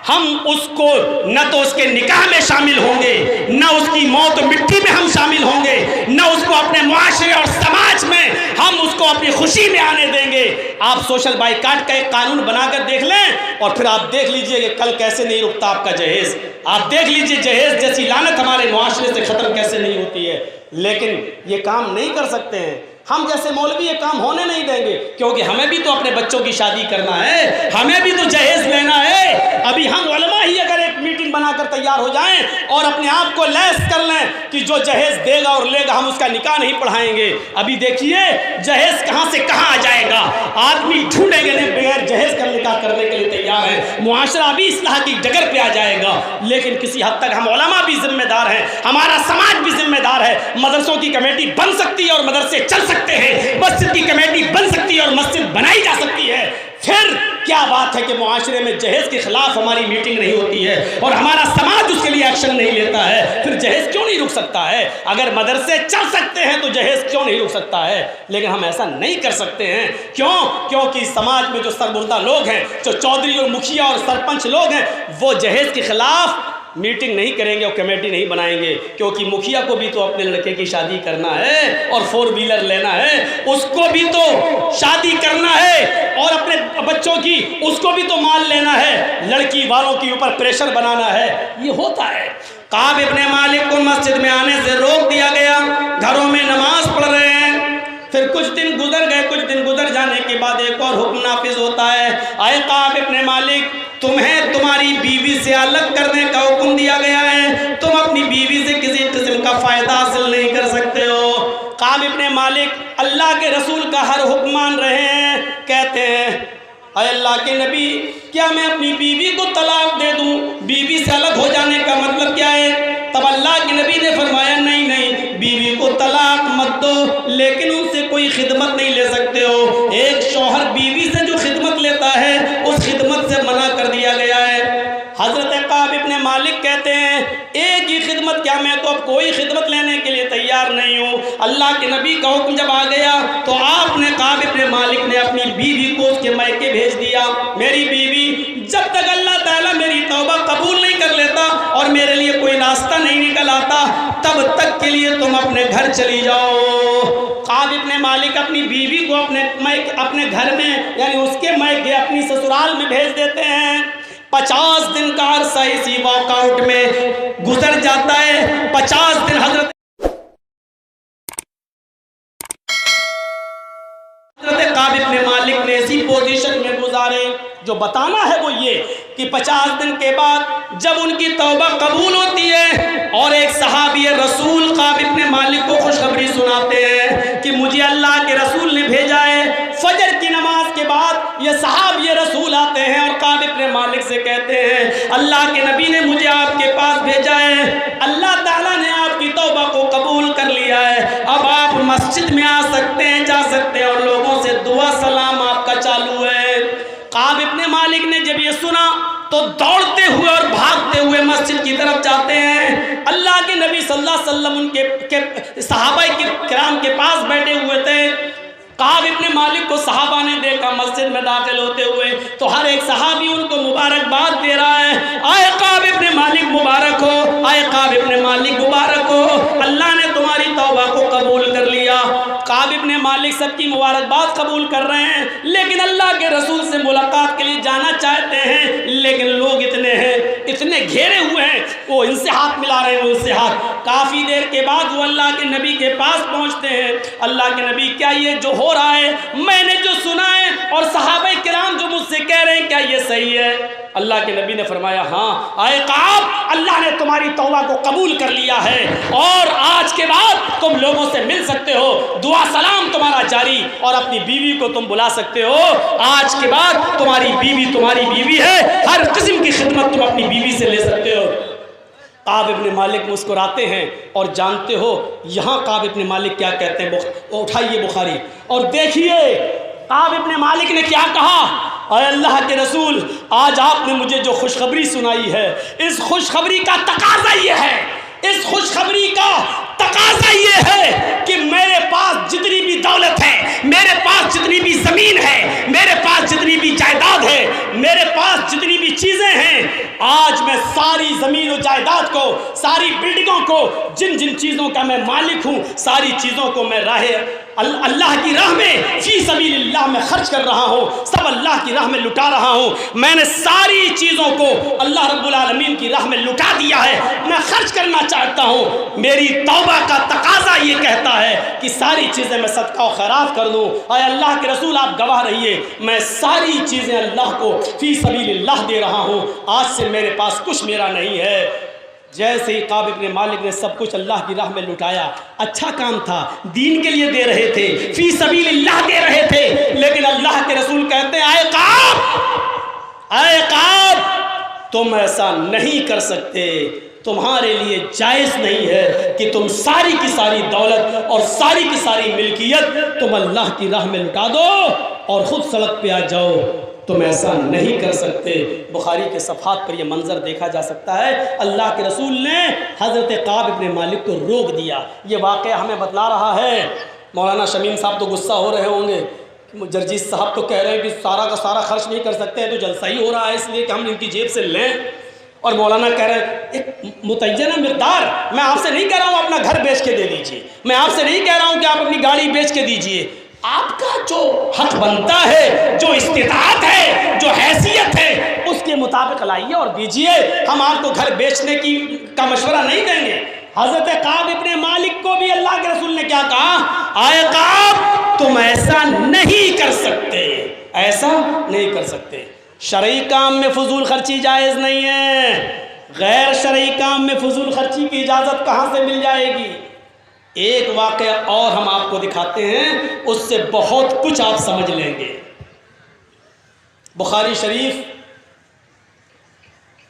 Speaker 1: ہم اس کو نہ تو اس کے نکاح میں شامل ہوں گے، نہ اس کی موت مٹی میں ہم شامل ہوں گے، نہ اس کو اپنے معاشرے اور سماج میں ہم اس کو اپنی خوشی میں آنے دیں گے۔ آپ سوشل بائیکاٹ کا ایک قانون بنا کر دیکھ لیں اور پھر آپ دیکھ لیجئے کہ کل کیسے نہیں رکتا آپ کا جہیز۔ آپ دیکھ لیجئے جہیز جیسی لعنت ہمارے معاشرے سے ختم کیسے نہیں ہوتی ہے۔ لیکن یہ کام نہیں کر سکتے ہیں، ہم جیسے مولوی یہ کام ہونے نہیں دیں گے، کیونکہ ہمیں بھی تو اپنے بچوں کی شادی کرنا ہے، ہمیں بھی تو جہیز لینا ہے۔ ابھی ہم علماء ہی اگر ایک میٹنگ بنا کر تیار ہو جائیں اور اپنے آپ کو لیس کر لیں کہ جو جہیز دے گا اور لے گا ہم اس کا نکاح نہیں پڑھائیں گے، ابھی دیکھیے جہیز کہاں سے کہاں آ جائے گا۔ آدمی ڈھونڈے گئے بغیر جہیز کا نکاح کرنے کے لیے تیار ہے، معاشرہ بھی اصلاح کی ڈگر پہ آ جائے گا۔ لیکن کسی حد تک ہم علماء بھی ذمہ دار ہیں، ہمارا سماج بھی ذمہ دار ہے۔ مدرسوں کی کمیٹی بن سکتی ہے اور مدرسے چل سکتے ہیں، مسجد کی کمیٹی بن سکتی ہے اور مسجد بنائی جا سکتی ہے۔ پھر کیا بات ہے کہ معاشرے میں جہیز کے خلاف ہماری میٹنگ نہیں ہوتی ہے اور ہمارا سماج اس کے لیے ایکشن نہیں لیتا ہے، پھر جہیز کیوں نہیں رک سکتا ہے؟ اگر مدرسے چل سکتے ہیں تو جہیز کیوں نہیں رک سکتا ہے؟ لیکن ہم ایسا نہیں کر سکتے ہیں۔ کیونکہ سماج میں جو سربردہ لوگ ہیں، جو چودھری اور مکھیا اور سرپنچ لوگ ہیں، وہ جہیز کے خلاف میٹنگ نہیں کریں گے اور کمیٹی نہیں بنائیں گے، کیونکہ مکھیا کو بھی تو اپنے لڑکے کی شادی کرنا ہے اور 4 ویلر لینا ہے، اس کو بھی تو شادی کرنا ہے اور اپنے بچوں کی اس کو بھی تو مال لینا ہے، لڑکی والوں کے اوپر پریشر بنانا ہے، یہ ہوتا ہے۔ کعب ابن مالک کو مسجد میں آنے سے روک دیا گیا، گھروں میں نماز پڑھ رہے ہیں۔ پھر کچھ دن گزر گئے، کچھ دن گزر جانے کے بعد ایک اور حکم نافذ ہوتا ہے، اے کعب ابن مالک تمہیں تمہاری بیوی سے الگ کرنے کا حکم دیا گیا ہے، تم اپنی بیوی سے کسی قسم کا فائدہ حاصل نہیں کر سکتے ہو۔ کعب ابن مالک اللہ کے رسول کا ہر حکم مان رہے ہیں، کہتے ہیں اے اللہ کے نبی کیا میں اپنی بیوی کو طلاق دے دوں؟ بیوی سے الگ ہو جانے کا مطلب کیا ہے؟ تب اللہ کے نبی نے فرمایا نہیں نہیں، بیوی کو طلاق مت دو لیکن ان سے کوئی خدمت نہیں لے سکتے ہو۔ ایک شوہر بیوی سے جو خدمت لیتا ہے اس خدمت سے منع کر دیا گیا ہے۔ حضرت کعب ابن مالک کہتے ہیں ایک ہی خدمت کیا، میں تو اب کوئی خدمت لینے کے لیے تیار نہیں ہوں۔ اللہ کے نبی کا حکم جب آ گیا تو آپ نے کعب ابن مالک نے اپنی بیوی کو اس کے مائکے بھیج دیا، میری بیوی جب تک اللہ تعالیٰ میری توبہ قبول نہیں کر لیتا اور میرے لیے کوئی راستہ نہیں نکل آتا تب تک کے لیے تم اپنے گھر چلی جاؤ۔ کعب ابن مالک اپنی بیوی کو اپنے گھر میں یعنی اس کے مائکے اپنی سسرال میں بھیج دیتے ہیں۔ 50 دن کا عرصہ اسی واک آؤٹ میں گزر جاتا ہے۔ 50 دن حضرت کعب ابن مالک نے اسی پوزیشن میں گزارے۔ جو بتانا ہے وہ یہ کہ 50 دن کے بعد جب ان کی توبہ قبول ہوتی ہے اور ایک صحابی رسول کعب ابن مالک کو خوشخبری سناتے ہیں کہ مجھے اللہ کے رسول نے بھیجا ہے، فجر کی نماز کے بعد یہ صحابی رسول آتے ہیں اور کعب ابن مالک سے کہتے ہیں اللہ کے نبی نے مجھے آپ کے پاس بھیجا ہے، اللہ تعالیٰ نے آپ کی توبہ کو قبول کر لیا ہے، اب آپ مسجد میں آ سکتے ہیں، جا سکتے ہیں اور لوگوں سے دعا سلام آپ کا چالو ہے۔ کعب ابن مالک نے جب یہ سنا تو دوڑتے ہوئے اور بھاگتے ہوئے مسجد کی طرف جاتے ہیں۔ اللہ کے نبی صلی اللہ علیہ وسلم ان کے صحابہ کرام کے پاس بیٹھے ہوئے تھے۔ کعب ابن مالک کو صحابہ نے دیکھا مسجد میں داخل ہوتے ہوئے تو ہر ایک صحابی ان کو مبارکباد دے رہا ہے، اے کعب ابن مالک مبارک ہو، اے کعب ابن مالک مبارک ہو، اللہ نے تمہاری توبہ کو قبول کر لیا۔ کعب ابن مالک سب کی مبارکباد قبول کر رہے ہیں لیکن اللہ کے رسول سے ملاقات کے لیے جانا چاہتے ہیں، لیکن لوگ اتنے گھیرے ہوئے ہیں، وہ ان سے ہاتھ ملا رہے ہیں، وہ ان سے ہاتھ۔ کافی دیر کے بعد وہ اللہ کے نبی کے پاس پہنچتے ہیں۔ اللہ کے نبی کیا یہ جو ہو رہا ہے میں نے جو سنا ہے اور صحابہ کرام جو مجھ سے کہہ رہے ہیں کیا یہ صحیح ہے؟ اللہ کے نبی نے فرمایا ہاں اے کعب اللہ نے تمہاری توبہ کو قبول کر لیا ہے اور آج کے بعد تم لوگوں سے مل سکتے ہو، دعا سلام تمہارا جاری، اور اپنی بیوی کو تم بلا سکتے ہو۔ آج کے بعد تمہاری بیوی ہے، ہر قسم کی خدمت تم اپنی بیوی سے لے سکتے ہو۔ کعب ابن مالک مسکراتے ہیں اور جانتے ہو یہاں کعب ابن مالک کیا کہتے ہیں؟ اٹھائیے بخاری اور دیکھیے کعب ابن مالک نے کیا کہا، اے اللہ کے رسول آج آپ نے مجھے جو خوشخبری سنائی ہے اس خوشخبری کا تقاضا یہ ہے، اس خوشخبری کا تقاضا یہ ہے کہ میرے پاس جتنی بھی دولت ہے، میرے پاس جتنی بھی زمین ہے، میرے پاس جتنی بھی جائیداد ہے، میرے پاس جتنی بھی چیزیں ہیں، آج میں ساری زمین و جائیداد کو، ساری بلڈنگوں کو، جن جن چیزوں کا میں مالک ہوں ساری چیزوں کو میں اللہ کی راہ میں فی سبیل اللہ میں خرچ کر رہا ہوں، سب اللہ کی راہ میں لٹا رہا ہوں۔ میں نے ساری چیزوں کو اللہ رب العالمین کی راہ میں لٹا دیا ہے، میں خرچ کرنا چاہتا ہوں۔ میری توبہ کا تقاضا یہ کہتا ہے کہ ساری چیزیں میں صدقہ و خیرات کر دوں۔ اے اللہ کے رسول آپ گواہ رہیے میں ساری چیزیں اللہ کو فی سبیل اللہ دے رہا ہوں، آج سے میرے پاس کچھ میرا نہیں ہے۔ جیسے ہی کعب ابن مالک نے سب کچھ اللہ کی راہ میں لٹایا، اچھا کام تھا، دین کے لیے دے رہے تھے، فی سبیل اللہ دے رہے تھے، لیکن اللہ کے رسول کہتے ہیں اے کعب تم ایسا نہیں کر سکتے، تمہارے لیے جائز نہیں ہے کہ تم ساری کی ساری دولت اور ساری کی ساری ملکیت تم اللہ کی راہ میں لٹا دو اور خود سڑک پہ آ جاؤ، تم ایسا نہیں کر سکتے۔ بخاری کے صفحات پر یہ منظر دیکھا جا سکتا ہے، اللہ کے رسول نے حضرت کعب ابن مالک کو روک دیا۔ یہ واقعہ ہمیں بتلا رہا ہے، مولانا شمیم صاحب تو غصہ ہو رہے ہوں گے، جرجیت صاحب تو کہہ رہے ہیں کہ سارا کا سارا خرچ نہیں کر سکتے ہیں تو جلسہ ہی ہو رہا ہے اس لیے کہ ہم ان کی جیب سے لیں، اور مولانا کہہ رہے ہیں ایک متعینہ مقدار، میں آپ سے نہیں کہہ رہا ہوں اپنا گھر بیچ کے دے دیجئے، میں آپ سے نہیں کہہ رہا ہوں کہ آپ اپنی گاڑی بیچ کے دیجئے، آپ کا جو حق بنتا ہے، جو استطاعت ہے، جو حیثیت ہے اس کے مطابق لائیے اور دیجئے، ہم آپ کو گھر بیچنے کا مشورہ نہیں دیں گے۔ حضرت کعب ابن مالک کو بھی اللہ کے رسول نے کیا کہا، اے کعب تم ایسا نہیں کر سکتے، ایسا نہیں کر سکتے۔ شرعی کام میں فضول خرچی جائز نہیں ہے، غیر شرعی کام میں فضول خرچی کی اجازت کہاں سے مل جائے گی؟ ایک واقعہ اور ہم آپ کو دکھاتے ہیں، اس سے بہت کچھ آپ سمجھ لیں گے۔ بخاری شریف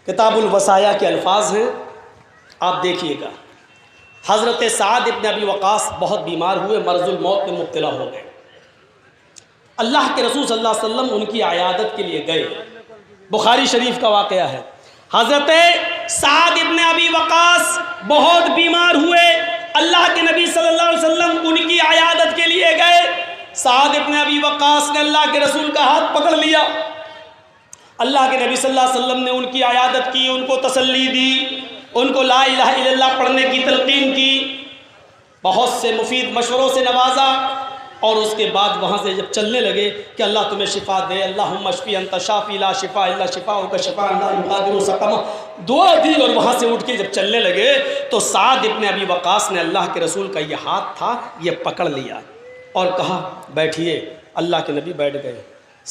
Speaker 1: کتاب الوصایا کے الفاظ ہیں، آپ دیکھیے گا۔ حضرت سعد ابن ابی وقاص بہت بیمار ہوئے، مرض الموت میں مبتلا ہو گئے۔ اللہ کے رسول صلی اللہ علیہ وسلم ان کی عیادت کے لیے گئے۔ بخاری شریف کا واقعہ ہے، حضرت سعد ابن ابی وقاص بہت بیمار ہوئے، اللہ کے نبی صلی اللہ علیہ وسلم ان کی عیادت کے لیے گئے۔ سعد ابن ابی وقاص نے اللہ کے رسول کا ہاتھ پکڑ لیا، اللہ کے نبی صلی اللہ علیہ وسلم نے ان کی عیادت کی، ان کو تسلی دی، ان کو لا الہ الا اللہ پڑھنے کی تلقین کی، بہت سے مفید مشوروں سے نوازا، اور اس کے بعد وہاں سے جب چلنے لگے کہ اللہ تمہیں شفا دے، اللہم اشفی انت شافی لا شفا الا شفاؤک شفاء لا یغادر سقما، دعا دی، اور وہاں سے اٹھ کے جب چلنے لگے تو سعد ابن ابی وقاص نے اللہ کے رسول کا یہ ہاتھ تھا یہ پکڑ لیا اور کہا بیٹھیے۔ اللہ کے نبی بیٹھ گئے۔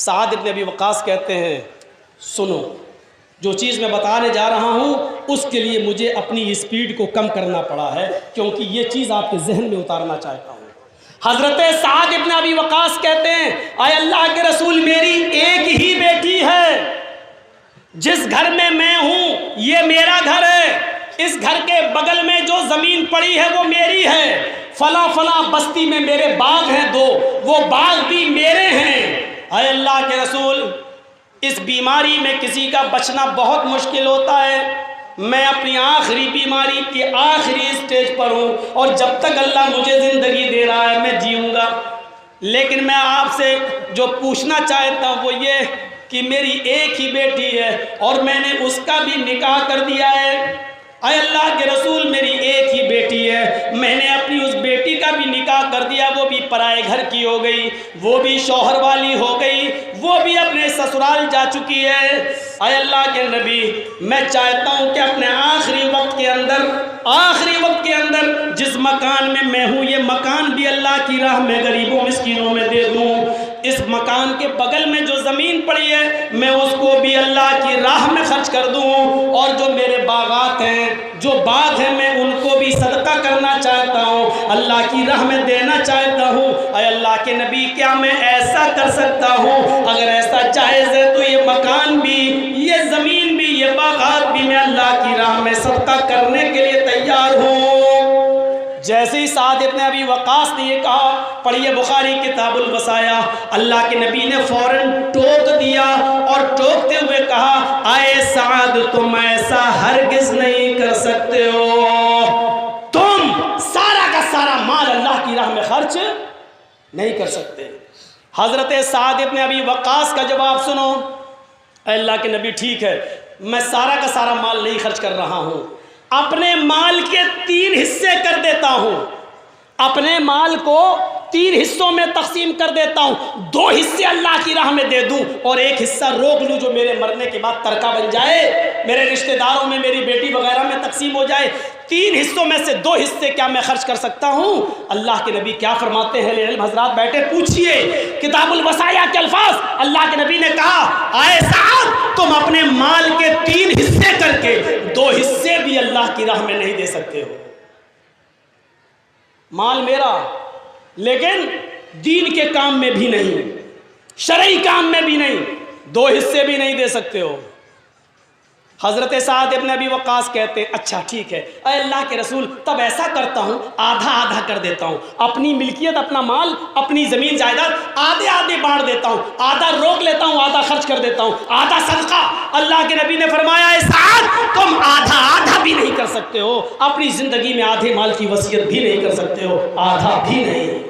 Speaker 1: سعد ابن ابی وقاص کہتے ہیں سنو، جو چیز میں بتانے جا رہا ہوں اس کے لیے مجھے اپنی اسپیڈ کو کم کرنا پڑا ہے، کیونکہ یہ چیز آپ کے ذہن میں اتارنا چاہتا ہوں۔ حضرت سعد ابن ابی وقاص کہتے ہیں اے اللہ کے رسول، میری ایک ہی بیٹی ہے، جس گھر میں ہوں یہ میرا گھر ہے، اس گھر کے بغل میں جو زمین پڑی ہے وہ میری ہے، فلاں فلاں بستی میں میرے باغ ہیں دو، وہ باغ بھی میرے ہیں۔ اے اللہ کے رسول، اس بیماری میں کسی کا بچنا بہت مشکل ہوتا ہے، میں اپنی آخری بیماری کی آخری اسٹیج پر ہوں، اور جب تک اللہ مجھے زندگی دے رہا ہے میں جیوں گا، لیکن میں آپ سے جو پوچھنا چاہتا ہوں وہ یہ کہ میری ایک ہی بیٹی ہے اور میں نے اس کا بھی نکاح کر دیا ہے۔ اے اللہ کے رسول، میری ایک ہی بیٹی ہے، میں نے اپنی اس بیٹی کا بھی نکاح کر دیا، وہ بھی پرائے گھر کی ہو گئی، وہ بھی شوہر والی ہو گئی، وہ بھی اپنے سسرال جا چکی ہے۔ اے اللہ کے نبی، میں چاہتا ہوں کہ اپنے آخری وقت کے اندر جس مکان میں ہوں یہ مکان بھی اللہ کی راہ میں غریبوں مسکینوں میں دے دوں، اس مکان کے بغل میں جو زمین پڑی ہے میں اس کو بھی اللہ کی راہ میں خرچ کر دوں، اور جو میرے باغات ہیں، جو باغ ہیں، میں ان کو بھی صدقہ کرنا چاہتا ہوں، اللہ کی راہ میں دینا چاہتا ہوں۔ اے اللہ کے نبی، کیا میں ایسا کر سکتا ہوں؟ اگر ایسا جائز ہے تو یہ مکان بھی، یہ زمین بھی، یہ باغات بھی میں اللہ کی راہ میں صدقہ کرنے کے لیے تیار ہوں۔ جیسے ہی سعد ابن ابی وقاص نے یہ کہا، پڑھیے بخاری کتاب الوصایا، اللہ کے نبی نے فوراً ٹوک دیا اور ٹوکتے ہوئے کہا اے سعد، تم ایسا ہرگز نہیں کر سکتے ہو، تم سارا کا سارا مال اللہ کی راہ میں خرچ نہیں کر سکتے۔ حضرت سعد ابن ابی وقاص کا جواب سنو، اے اللہ کے نبی ٹھیک ہے، میں سارا کا سارا مال نہیں خرچ کر رہا ہوں، اپنے مال کے 3 حصے کر دیتا ہوں، اپنے مال کو 3 حصوں میں تقسیم کر دیتا ہوں، 2 حصے اللہ کی راہ میں دے دوں اور 1 حصہ روک لوں جو میرے مرنے کے بعد ترکہ بن جائے، میرے رشتہ داروں میں، میری بیٹی وغیرہ میں تقسیم ہو جائے۔ 3 حصوں میں سے 2 حصے کیا میں خرچ کر سکتا ہوں؟ اللہ کے نبی کیا فرماتے ہیں؟ علم حضرات بیٹھے پوچھئے، کتاب الوصایا کے الفاظ، اللہ کے نبی نے کہا اے سعد، تم اپنے مال کے 3 حصے کر کے 2 حصے بھی اللہ کی راہ میں نہیں دے سکتے ہو۔ مال میرا، لیکن دین کے کام میں بھی نہیں، شرعی کام میں بھی نہیں، 2 حصے بھی نہیں دے سکتے ہو۔ حضرت سعد ابن ابی وقاص کہتے ہیں اچھا ٹھیک ہے اے اللہ کے رسول، تب ایسا کرتا ہوں، آدھا آدھا کر دیتا ہوں، اپنی ملکیت، اپنا مال، اپنی زمین جائیداد آدھے آدھے بانٹ دیتا ہوں، آدھا روک لیتا ہوں، آدھا خرچ کر دیتا ہوں، آدھا صدقہ۔ اللہ کے نبی نے فرمایا اے سعد، تم آدھا آدھا بھی نہیں کر سکتے ہو، اپنی زندگی میں آدھے مال کی وصیت بھی نہیں کر سکتے ہو، آدھا بھی نہیں۔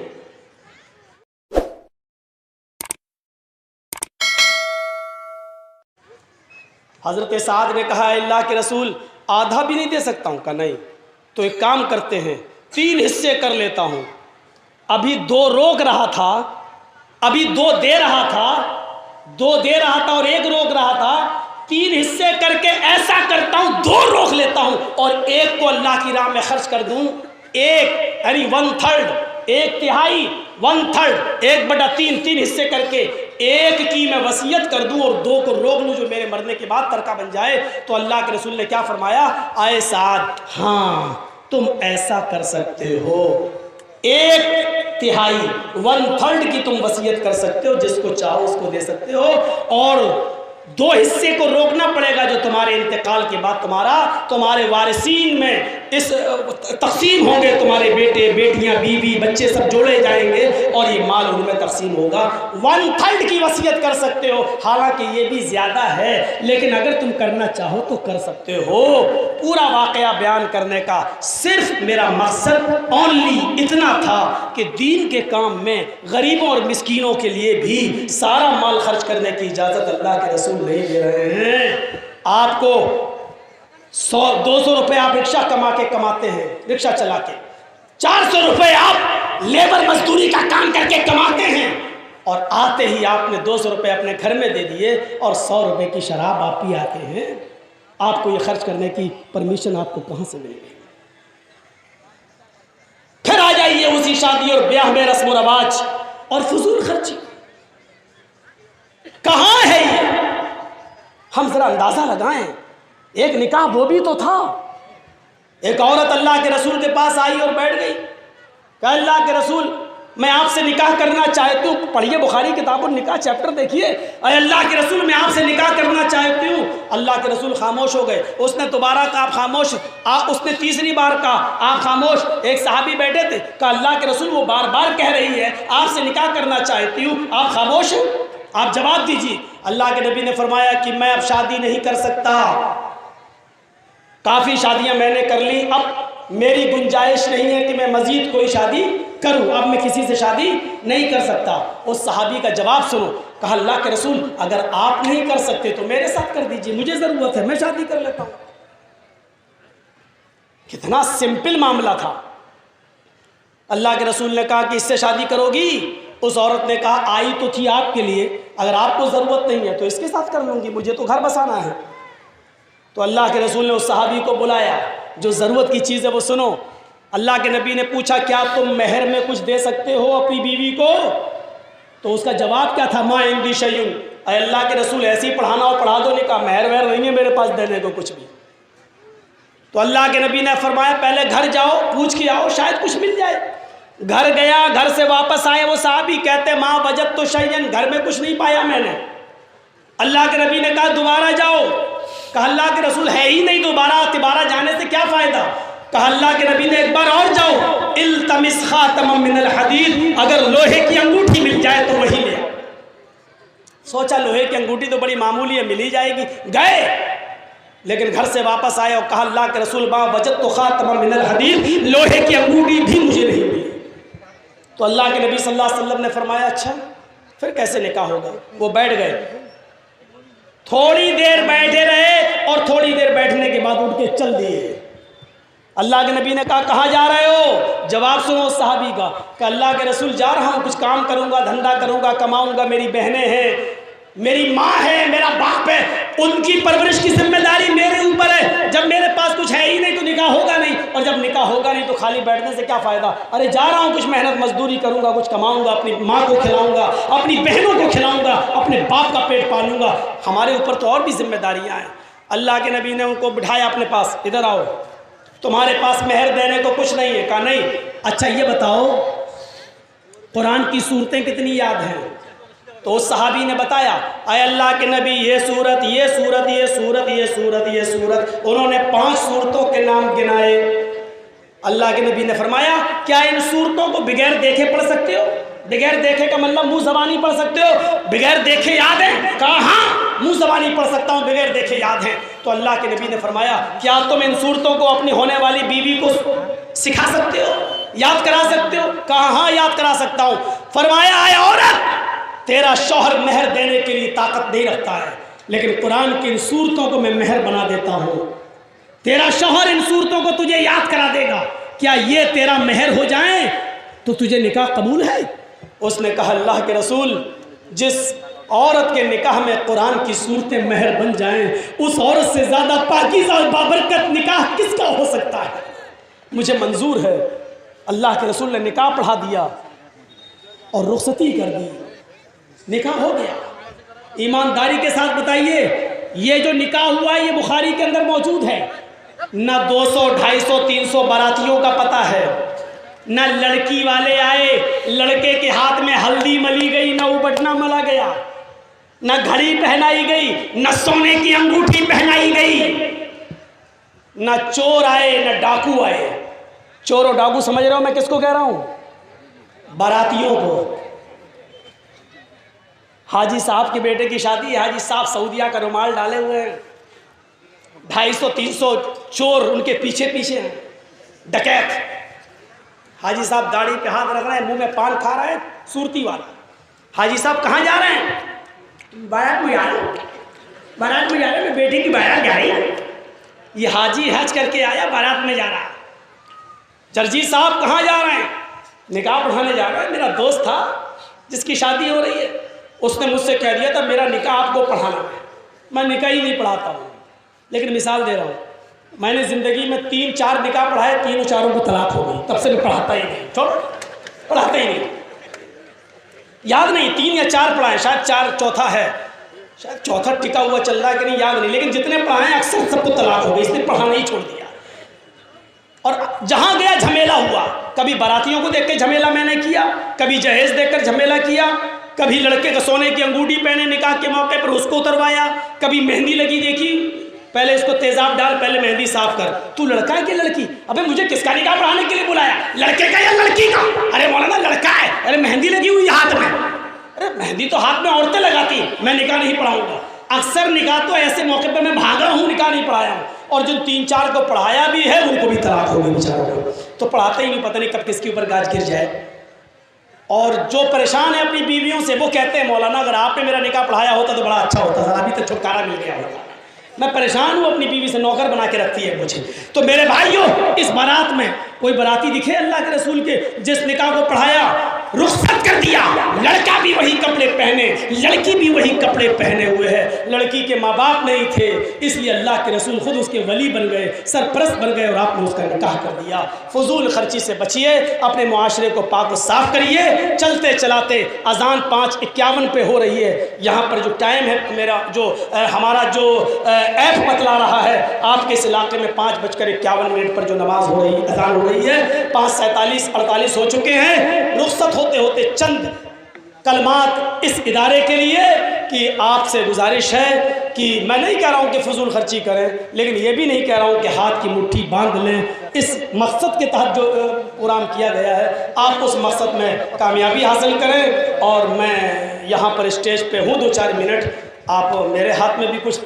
Speaker 1: حضرت سعد نے کہا اے اللہ کے رسول، آدھا بھی نہیں دے سکتا ہوں؟ کہا نہیں، تو ایک کام کرتے ہیں، 3 حصے کر لیتا ہوں، ابھی 2 روک رہا تھا، ابھی 2 دے رہا تھا، 2 دے رہا تھا اور 1 روک رہا تھا، 3 حصے کر کے ایسا کرتا ہوں 2 روک لیتا ہوں اور 1 کو اللہ کی راہ میں خرچ کر دوں، 1 یعنی 1/3، 1 تہائی 1/3 1/3 3 حصے کر کے ایک کی میں وصیت کر دوں اور 2 کو روک لوں جو میرے مرنے کے بعد ترکہ بن جائے، تو اللہ کے رسول نے کیا فرمایا؟ آئے سعد، ہاں تم ایسا کر سکتے ہو، 1/3 1/3 کی تم وصیت کر سکتے ہو، جس کو چاہو اس کو دے سکتے ہو، اور 2 حصے کو روکنا پڑے گا جو تمہارے انتقال کے بعد تمہارے وارثین میں اس تقسیم ہوں گے، تمہارے بیٹے بیٹیاں بیوی بچے سب جوڑے جائیں گے اور یہ مال ان میں تقسیم ہوگا۔ 1/3 کی وصیت کر سکتے ہو، حالانکہ یہ بھی زیادہ ہے، لیکن اگر تم کرنا چاہو تو کر سکتے ہو۔ پورا واقعہ بیان کرنے کا صرف میرا مقصد اونلی اتنا تھا کہ دین کے کام میں غریبوں اور مسکینوں کے لیے بھی سارا مال خرچ کرنے کی اجازت اللہ کے رسول نہیں دے رہے ہیں۔ آپ کو 100-200 روپے آپ رکشہ کماتے ہیں، رکشہ چلا کے 400 روپے آپ لیبر مزدوری کا کام کر کے کماتے ہیں، اور آتے ہی آپ نے 200 روپے اپنے گھر میں دے دیے اور 100 روپے کی شراب آپ پی آتے ہیں۔ آپ کو یہ خرچ کرنے کی پرمیشن آپ کو کہاں سے ملے گی؟ پھر آ جائیے اسی شادی اور بیاہ میں رسم و رواج اور فضول خرچی، کہاں ہے یہ؟ ہم ذرا اندازہ لگائیں، ایک نکاح وہ بھی تو تھا۔ ایک عورت اللہ کے رسول کے پاس آئی اور بیٹھ گئی، کہا اللہ کے رسول میں آپ سے نکاح کرنا چاہتی ہوں، پڑھیے بخاری کتاب النکاح چیپٹر دیکھیے، اے اللہ کے رسول میں آپ سے نکاح کرنا چاہتی ہوں۔ اللہ کے رسول خاموش ہو گئے، اس نے دوبارہ کہا آپ خاموش، اس نے تیسری بار کہا آپ خاموش۔ ایک صحابی بیٹھے تھے، کہا اللہ کے رسول وہ بار بار کہہ رہی ہے آپ سے نکاح کرنا چاہتی ہوں، آپ خاموش ہیں، آپ جواب دیجیے۔ اللہ کے نبی نے فرمایا کہ میں اب شادی نہیں کر سکتا، کافی شادیاں میں نے کر لی، اب میری گنجائش نہیں ہے کہ میں مزید کوئی شادی کروں، اب میں کسی سے شادی نہیں کر سکتا۔ اس صحابی کا جواب سنو، کہا اللہ کے رسول اگر آپ نہیں کر سکتے تو میرے ساتھ کر دیجئے، مجھے ضرورت ہے، میں شادی کر لیتا ہوں۔ کتنا سمپل معاملہ تھا۔ اللہ کے رسول نے کہا کہ اس سے شادی کرو گی؟ اس عورت نے کہا آئی تو تھی آپ کے لیے، اگر آپ کو ضرورت نہیں ہے تو اس کے ساتھ کر لوں گی، مجھے تو گھر بسانا ہے۔ تو اللہ کے رسول نے اس صحابی کو بلایا، جو ضرورت کی چیز ہے وہ سنو۔ اللہ کے نبی نے پوچھا کیا تم مہر میں کچھ دے سکتے ہو اپنی بیوی کو؟ تو اس کا جواب کیا تھا؟ ما عندی شیء، اے اللہ کے رسول ایسی پڑھانا ہو پڑھا دو، نہیں کہا مہر وہر نہیں ہے میرے پاس دینے کو کچھ بھی۔ تو اللہ کے نبی نے فرمایا پہلے گھر جاؤ، پوچھ کے آؤ، شاید کچھ مل جائے۔ گھر گیا، گھر سے واپس آئے، وہ صحابی کہتے ما وجدت شیئا، گھر میں کچھ نہیں پایا میں نے۔ اللہ کے نبی نے کہا دوبارہ جاؤ، کہا اللہ کے رسول ہے ہی نہیں، دوبارہ جانے سے کیا فائدہ؟ کہا اللہ کے نبی نے ایک بار اور جاؤ، التمس خاتما من الحدید، اگر لوہے کی انگوٹھی مل جائے تو وہی لے۔ سوچا لوہے کی انگوٹھی تو بڑی معمولی ہے، مل ہی جائے گی، گئے، لیکن گھر سے واپس آئے اور کہا اللہ کے رسول ما وجدت خاتما من الحدید، لوہے کی انگوٹھی بھی مجھے نہیں ملی۔ تو اللہ کے نبی صلی اللہ علیہ وسلم نے فرمایا اچھا پھر کیسے نکاح ہوگا؟ وہ بیٹھ گئے، تھوڑی دیر بیٹھے رہے اور تھوڑی دیر بیٹھنے کے بعد اٹھ کے چل دیے۔ اللہ کے نبی نے کہا کہاں جا رہے ہو؟ جواب سنو صحابی کا، کہ اللہ کے رسول جا رہا ہوں، کچھ کام کروں گا، دھندا کروں گا، کماؤں گا، میری بہنیں ہیں، میری ماں ہے، میرا باپ ہے، ان کی پرورش کی ذمہ داری میرے اوپر ہے، جب میرے پاس کچھ ہے ہی نہیں تو نکاح ہوگا نہیں، اور جب نکاح ہوگا نہیں تو خالی بیٹھنے سے کیا فائدہ؟ ارے جا رہا ہوں، کچھ محنت مزدوری کروں گا، کچھ کماؤں گا، اپنی ماں کو کھلاؤں گا، اپنی بہنوں کو کھلاؤں گا، اپنے باپ کا پیٹ پالوں گا، ہمارے اوپر تو اور بھی ذمہ داریاں ہیں۔ اللہ کے نبی نے ان کو بٹھایا اپنے پاس، ادھر آؤ، تمہارے پاس مہر دینے کو کچھ نہیں ہے؟ کہا نہیں۔ اچھا یہ بتاؤ قرآن کی صورتیں کتنی یاد ہیں؟ تو اس صحابی نے بتایا اے اللہ کے نبی یہ سورت، یہ سورت، یہ سورت، یہ سورت، یہ سورت، انہوں نے 5 سورتوں کے نام گنائے۔ اللہ کے نبی نے فرمایا کیا ان سورتوں کو بغیر دیکھے پڑھ سکتے ہو؟ بغیر دیکھے کا مطلب منہ زبانی پڑھ سکتے ہو؟ بغیر دیکھے یاد ہے؟ کہا ہاں منہ زبانی پڑھ سکتا ہوں، بغیر دیکھے یاد ہے۔ تو اللہ کے نبی نے فرمایا کیا تم ان سورتوں کو اپنی ہونے والی بیوی کو سکھا سکتے ہو، یاد کرا سکتے ہو؟ کہا ہاں یاد کرا سکتا ہوں۔ فرمایا اے عورت تیرا شوہر مہر دینے کے لیے طاقت نہیں رکھتا ہے، لیکن قرآن کی ان صورتوں کو میں مہر بنا دیتا ہوں، تیرا شوہر ان صورتوں کو تجھے یاد کرا دے گا، کیا یہ تیرا مہر ہو جائیں تو تجھے نکاح قبول ہے؟ اس نے کہا اللہ کے رسول جس عورت کے نکاح میں قرآن کی صورتیں مہر بن جائیں اس عورت سے زیادہ پاکیزہ اور بابرکت نکاح کس کا ہو سکتا ہے؟ مجھے منظور ہے۔ اللہ کے رسول نے نکاح پڑھا دیا، اور رخصتی کر دی، نکاح ہو گیا۔ ایمانداری کے ساتھ بتائیے، یہ جو نکاح ہوا ہے یہ بخاری کے اندر موجود ہے، نہ 200 250 300 باراتیوں کا پتہ ہے، نہ لڑکی والے آئے لڑکے کے ہاتھ میں ہلدی ملی گئی، نہ اوبٹنا ملا گیا، نہ گھڑی پہنائی گئی، نہ سونے کی انگوٹھی پہنائی گئی، نہ چور آئے نہ ڈاکو آئے۔ چور و ڈاکو سمجھ رہے ہو میں کس کو کہہ رہا ہوں؟ باراتیوں کو۔ حاجی صاحب کے بیٹے کی شادی ہے، حاجی صاحب سعودیہ کا رومال ڈالے ہوئے ہیں، 250 300 چور ان کے پیچھے پیچھے ہیں، ڈکیت۔ حاجی صاحب داڑھی پہ ہاتھ رکھ رہے ہیں، منہ میں پان کھا رہے ہیں، صورتی والا۔ حاجی صاحب کہاں جا رہے ہیں؟ بارات میں جا رہے ہیں، بارات میں جا رہے ہیں، بیٹی کی بارات جا رہی ہے۔ یہ حاجی حج کر کے آیا، بارات میں جا رہا ہے۔ جرجی صاحب کہاں جا رہے ہیں؟ نکاح پڑھانے جا رہے ہیں۔ میرا دوست تھا جس کی شادی ہو رہی ہے، اس نے مجھ سے کہہ دیا تھا میرا نکاح آپ کو پڑھانا ہے۔ میں نکاح ہی نہیں پڑھاتا ہوں، لیکن مثال دے رہا ہوں، میں نے زندگی میں 3 4 نکاح پڑھائے، 3 4 کو طلاق ہو گئی، تب سے میں پڑھاتا ہی نہیں، پڑھاتا ہی نہیں، یاد نہیں 3 یا 4 پڑھائے، شاید 4 چوتھا ہے، شاید چوتھا ٹکا ہوا چل رہا ہے کہ نہیں یاد نہیں، لیکن جتنے پڑھائے اکثر سب کو طلاق ہو گئی، اس نے پڑھانا ہی چھوڑ دیا۔ اور جہاں گیا جھمیلا ہوا، کبھی باراتیوں کو دیکھ کے جھمیلا میں نے کیا، کبھی جہیز دیکھ کر جھمیلا کیا، کبھی لڑکے کا سونے کی انگوٹھی پہنے نکاح کے موقع پر اس کو اتروایا، کبھی مہندی لگی دیکھی، پہلے اس کو تیزاب ڈال، پہلے مہندی صاف کر، تو لڑکا ہے کہ لڑکی؟ ابے مجھے کس کا نکاح پڑھانے کے لیے بلایا؟ لڑکے کا یا لڑکی کا؟ ارے مولانا لڑکا ہے، ارے مہندی لگی ہوئی ہاتھ میں، ارے مہندی تو ہاتھ میں عورتیں لگاتی، میں نکاح نہیں پڑھاؤں گا۔ اکثر نکاح تو ایسے موقع پہ میں بھاگا ہوں، نکاح نہیں پڑھایا ہوں، اور جن 3 4 کو پڑھایا بھی ہے ان کو بھی طلاق ہو گئی بیچاروں کو، تو پڑھاتے ہی نہیں، پتہ نہیں کب کس کے اوپر گاج گر جائے۔ اور جو پریشان ہیں اپنی بیویوں سے، وہ کہتے ہیں مولانا اگر آپ نے میرا نکاح پڑھایا ہوتا تو بڑا اچھا ہوتا تھا، ابھی تک چھٹکارا مل گیا ہوتا۔ میں پریشان ہوں، اپنی بیوی سے نوکر بنا کے رکھتی ہے مجھے۔ تو میرے بھائیوں، اس بارات میں کوئی باراتی دکھے اللہ کے رسول کے جس نکاح کو پڑھایا، رخصت کر دیا، لڑکا بھی وہی کپڑے پہنے، لڑکی بھی وہی کپڑے پہنے ہوئے ہے، لڑکی کے ماں باپ نہیں تھے، اس لیے اللہ کے رسول خود اس کے ولی بن گئے، سرپرست بن گئے، اور آپ نے اس کا نکاح کر دیا۔ فضول خرچی سے بچیے، اپنے معاشرے کو پاک و صاف کریے۔ چلتے چلاتے اذان 5:51 پہ ہو رہی ہے، یہاں پر جو ٹائم ہے میرا جو ہمارا جو ایپ بتلا رہا ہے، آپ کے اس علاقے میں 5:51 پر جو نماز ہو رہی ہے، اذان ہو رہی ہے، 5:47 48 ہو چکے ہیں۔ رخصت ہوتے ہوتے چند کلمات اس ادارے کے لیے کہ آپ سے گزارش ہے کہ میں نہیں کہہ رہا ہوں کہ فضول خرچی کریں، لیکن یہ بھی نہیں کہہ رہا ہوں کہ ہاتھ کی مٹھی باندھ لیں۔ اس مقصد کے تحت جو پروگرام کیا گیا ہے، آپ اس مقصد میں کامیابی حاصل کریں، اور میں یہاں پر اسٹیج پہ ہوں، 2 4 منٹ آپ میرے ہاتھ میں بھی کچھ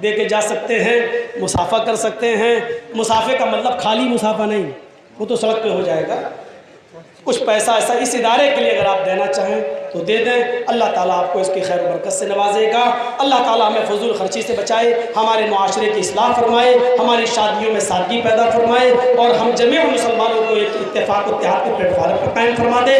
Speaker 1: دے کے جا سکتے ہیں، مسافہ کر سکتے ہیں۔ مسافے کا مطلب خالی مسافہ نہیں، وہ تو سڑک پہ ہو جائے گا، کچھ پیسہ ایسا اس ادارے کے لیے اگر آپ دینا چاہیں تو دے دیں، اللہ تعالیٰ آپ کو اس کی خیر و برکت سے نوازے گا۔ اللہ تعالیٰ ہمیں فضول خرچی سے بچائے، ہمارے معاشرے کی اصلاح فرمائے، ہماری شادیوں میں سادگی پیدا فرمائے، اور ہم جمیع مسلمانوں کو ایک اتفاق و اتحاد کے پلیٹ فارم پر قائم فرما دے۔